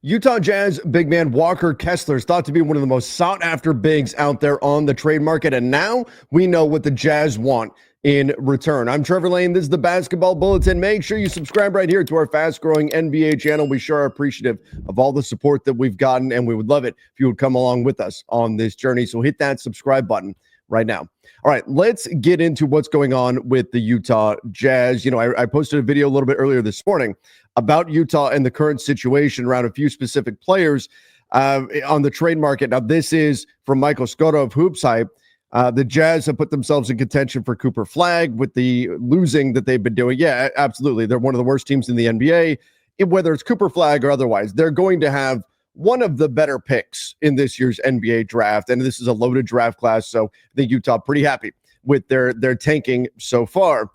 Utah Jazz big man Walker Kessler is thought to be one of the most sought-after bigs out there on the trade market, and now we know what the Jazz want in return. I'm Trevor Lane. This is the Basketball Bulletin. Make sure you subscribe right here to our fast-growing NBA channel. We sure are appreciative of all the support that we've gotten, and we would love it if you would come along with us on this journey. So hit that subscribe button right now. All right, let's get into what's going on with the Utah Jazz. You know, I posted a video a little bit earlier this morning about Utah and the current situation around a few specific players on the trade market. Now, this is from Michael Scotto of Hoops Hype. The Jazz have put themselves in contention for Cooper Flagg with the losing that they've been doing. Yeah, absolutely. They're one of the worst teams in the NBA. Whether it's Cooper Flagg or otherwise, they're going to have one of the better picks in this year's NBA draft. And this is a loaded draft class, so I think Utah pretty happy with their tanking so far.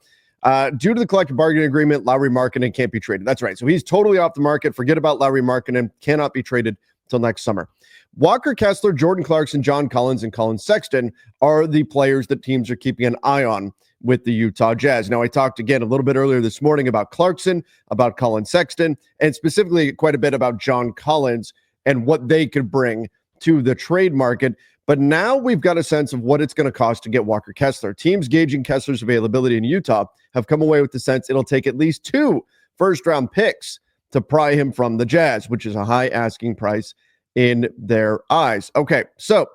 Due to the collective bargaining agreement, Lauri Markkanen can't be traded. That's right. So he's totally off the market. Forget about Lauri Markkanen. Cannot be traded until next summer. Walker Kessler, Jordan Clarkson, John Collins, and Colin Sexton are the players that teams are keeping an eye on with the Utah Jazz. Now, I talked again a little bit earlier this morning about Clarkson, about Colin Sexton, and specifically quite a bit about John Collins and what they could bring to the trade market. But now we've got a sense of what it's going to cost to get Walker Kessler. Teams gauging Kessler's availability in Utah have come away with the sense it'll take at least 2 first-round picks to pry him from the Jazz, which is a high asking price in their eyes. Okay, so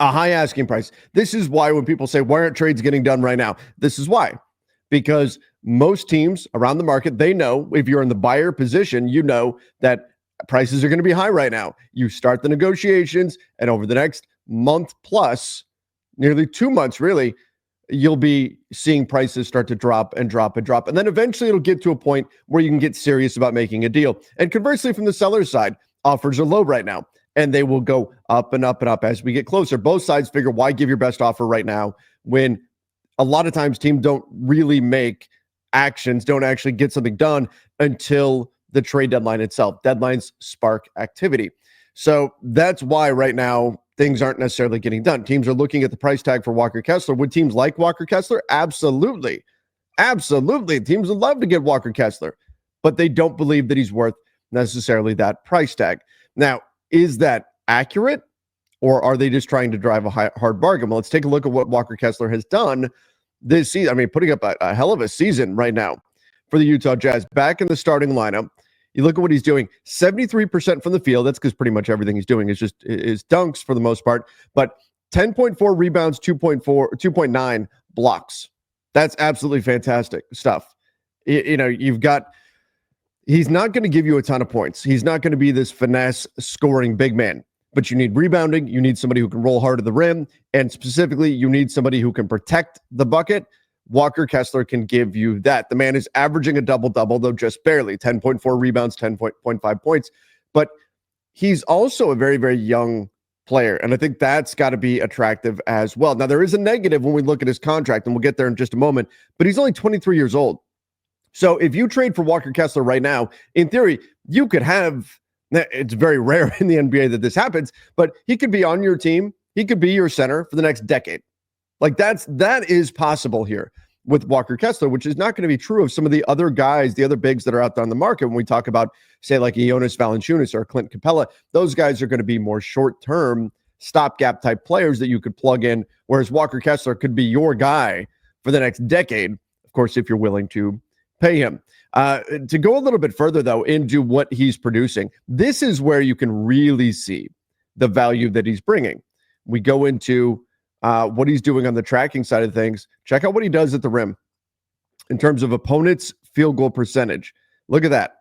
a high asking price. This is why when people say, why aren't trades getting done right now? This is why. Because most teams around the market, they know if you're in the buyer position, you know that prices are going to be high right now. You start the negotiations, and over the next month plus, nearly 2 months really, you'll be seeing prices start to drop and drop and drop. And then eventually it'll get to a point where you can get serious about making a deal. And conversely, from the seller's side, offers are low right now, and they will go up and up and up as we get closer. Both sides figure, why give your best offer right now when a lot of times teams don't really make actions, don't actually get something done until the trade deadline itself. Deadlines spark activity. So that's why right now things aren't necessarily getting done. Teams are looking at the price tag for Walker Kessler. Would teams like Walker Kessler? Absolutely. Absolutely. Teams would love to get Walker Kessler, but they don't believe that he's worth necessarily that price tag. Now, is that accurate, or are they just trying to drive a hard bargain? Well, let's take a look at what Walker Kessler has done this season. I mean, putting up a hell of a season right now for the Utah Jazz. Back in the starting lineup, you look at what he's doing, 73% from the field. That's because pretty much everything he's doing is dunks for the most part, but 10.4 rebounds, 2.9 blocks. That's absolutely fantastic stuff. You know, he's not going to give you a ton of points. He's not going to be this finesse scoring big man, but you need rebounding. You need somebody who can roll hard to the rim. And specifically, you need somebody who can protect the bucket. Walker Kessler can give you that. The man is averaging a double-double, though just barely, 10.4 rebounds, 10.5 points. But he's also a very, very young player, and I think that's got to be attractive as well. Now, there is a negative when we look at his contract, and we'll get there in just a moment, but he's only 23 years old. So if you trade for Walker Kessler right now, in theory, you could have, it's very rare in the NBA that this happens, but he could be on your team. He could be your center for the next decade. Like that is possible here with Walker Kessler, which is not going to be true of some of the other guys, the other bigs that are out there on the market. When we talk about, say, like Jonas Valanciunas or Clint Capella, those guys are going to be more short-term stopgap type players that you could plug in, whereas Walker Kessler could be your guy for the next decade, of course, if you're willing to pay him. To go a little bit further, though, into what he's producing, this is where you can really see the value that he's bringing. We go into what he's doing on the tracking side of things. Check out what he does at the rim in terms of opponents' field goal percentage. Look at that.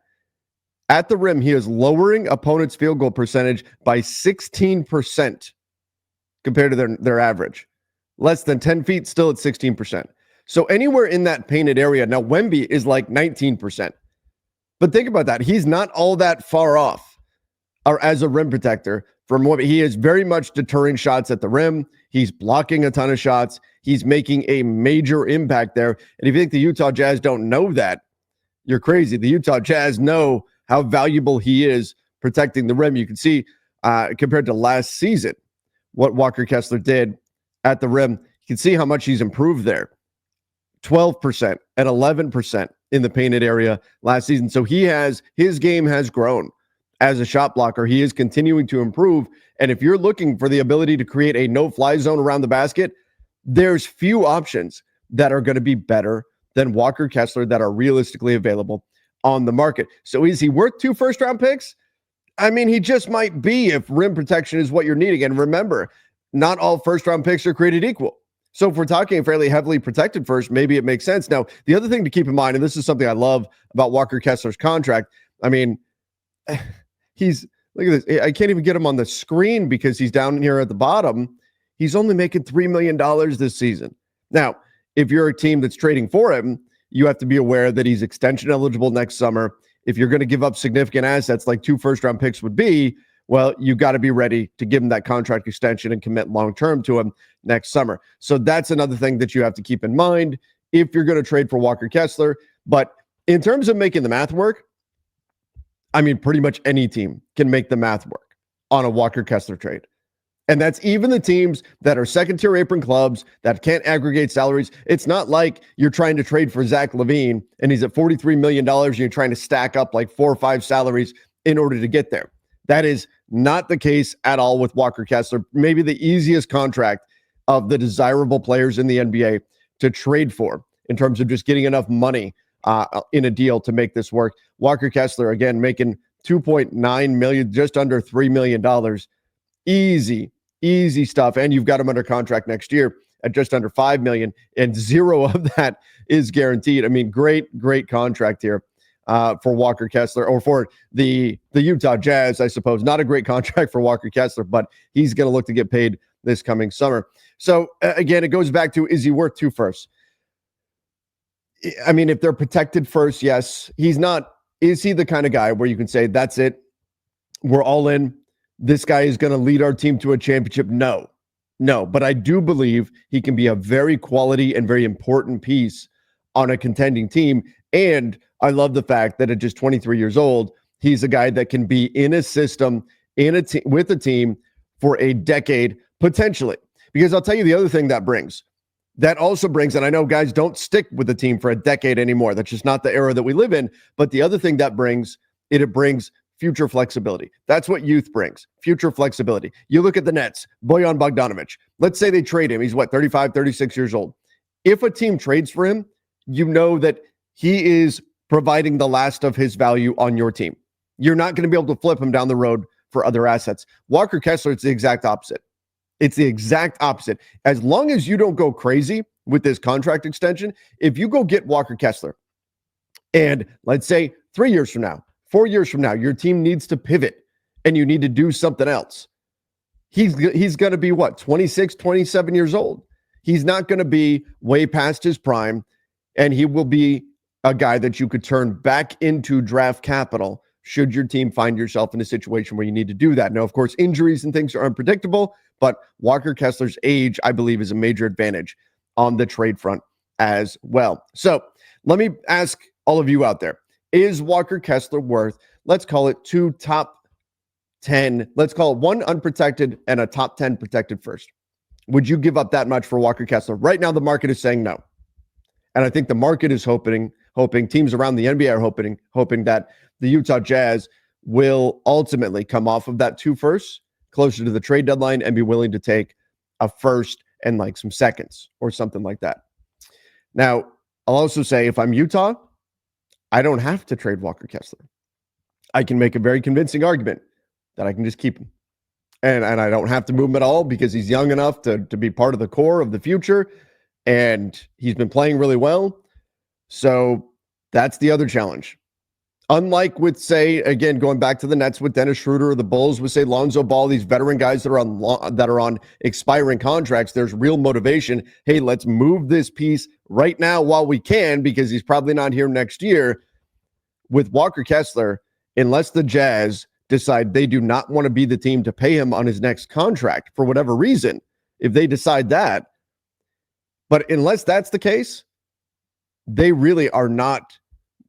At the rim, he is lowering opponents' field goal percentage by 16% compared to their average. Less than 10 feet, still at 16%. So anywhere in that painted area, now Wemby is like 19%. But think about that. He's not all that far off as a rim protector from what he is very much deterring shots at the rim. He's blocking a ton of shots. He's making a major impact there. And if you think the Utah Jazz don't know that, you're crazy. The Utah Jazz know how valuable he is protecting the rim. You can see compared to last season, what Walker Kessler did at the rim. You can see how much he's improved there. 12% and 11% in the painted area last season. So his game has grown as a shot blocker. He is continuing to improve. And if you're looking for the ability to create a no-fly zone around the basket, there's few options that are going to be better than Walker Kessler that are realistically available on the market. So is he worth 2 first-round picks? I mean, he just might be if rim protection is what you're needing. And remember, not all first-round picks are created equal. So if we're talking a fairly heavily protected first, maybe it makes sense. Now, the other thing to keep in mind, and this is something I love about Walker Kessler's contract, I mean, look at this. I can't even get him on the screen because he's down here at the bottom. He's only making $3 million this season. Now, if you're a team that's trading for him, you have to be aware that he's extension eligible next summer. If you're going to give up significant assets like 2 first-round picks would be, well, you got to be ready to give him that contract extension and commit long-term to him next summer. So that's another thing that you have to keep in mind if you're going to trade for Walker Kessler. But in terms of making the math work, I mean, pretty much any team can make the math work on a Walker Kessler trade. And that's even the teams that are second-tier apron clubs that can't aggregate salaries. It's not like you're trying to trade for Zach LaVine and he's at $43 million and you're trying to stack up like 4 or 5 salaries in order to get there. That is not the case at all with Walker Kessler. Maybe the easiest contract of the desirable players in the NBA to trade for in terms of just getting enough money in a deal to make this work. Walker Kessler, again, making $2.9 million, just under $3 million. Easy stuff. And you've got him under contract next year at just under $5 million, and 0 of that is guaranteed. I mean, great contract here for Walker Kessler, or for the Utah Jazz, I suppose. Not a great contract for Walker Kessler, but he's going to look to get paid this coming summer. So again, it goes back to, is he worth 2 firsts? I mean, if they're protected first, yes. He's not. Is he the kind of guy where you can say, that's it, we're all in, this guy is going to lead our team to a championship? No. But I do believe he can be a very quality and very important piece on a contending team. And I love the fact that at just 23 years old, he's a guy that can be in a system, with a team for a decade, potentially. Because I'll tell you the other thing that also brings, and I know guys don't stick with the team for a decade anymore. That's just not the era that we live in. But the other thing that brings, it brings future flexibility. That's what youth brings, future flexibility. You look at the Nets, Bojan Bogdanovic. Let's say they trade him. He's 35, 36 years old. If a team trades for him, you know that he is providing the last of his value on your team. You're not going to be able to flip him down the road for other assets. Walker Kessler, it's the exact opposite. It's the exact opposite. As long as you don't go crazy with this contract extension, if you go get Walker Kessler, and let's say 3 years from now, 4 years from now, your team needs to pivot and you need to do something else, he's going to be 26, 27 years old. He's not going to be way past his prime, and he will be a guy that you could turn back into draft capital should your team find yourself in a situation where you need to do that. Now, of course, injuries and things are unpredictable, but Walker Kessler's age, I believe, is a major advantage on the trade front as well. So let me ask all of you out there, is Walker Kessler worth, let's call it 2 top 10, let's call it 1 unprotected and a top 10 protected first? Would you give up that much for Walker Kessler? Right now, the market is saying no. And I think the market is hoping teams around the NBA are hoping that the Utah Jazz will ultimately come off of that 2 firsts closer to the trade deadline and be willing to take a first and like some seconds or something like that. Now, I'll also say if I'm Utah, I don't have to trade Walker Kessler. I can make a very convincing argument that I can just keep him. And I don't have to move him at all because he's young enough to be part of the core of the future. And he's been playing really well. So that's the other challenge. Unlike with, say, again, going back to the Nets with Dennis Schroeder, or the Bulls with, say, Lonzo Ball, these veteran guys that are on expiring contracts, there's real motivation. Hey, let's move this piece right now while we can because he's probably not here next year. With Walker Kessler, unless the Jazz decide they do not want to be the team to pay him on his next contract for whatever reason, if they decide that, but unless that's the case, they really are not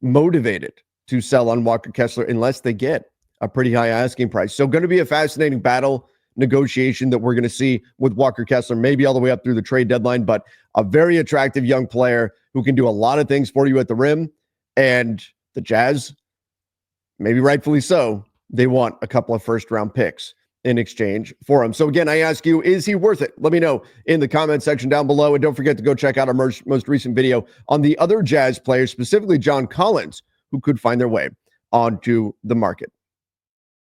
motivated to sell on Walker Kessler unless they get a pretty high asking price. So going to be a fascinating battle negotiation that we're going to see with Walker Kessler, maybe all the way up through the trade deadline, but a very attractive young player who can do a lot of things for you at the rim. And the Jazz, maybe rightfully so, they want a couple of first-round picks in exchange for him. So again, I ask you, is he worth it? Let me know in the comment section down below. And don't forget to go check out our most recent video on the other Jazz players, specifically John Collins, who could find their way onto the market.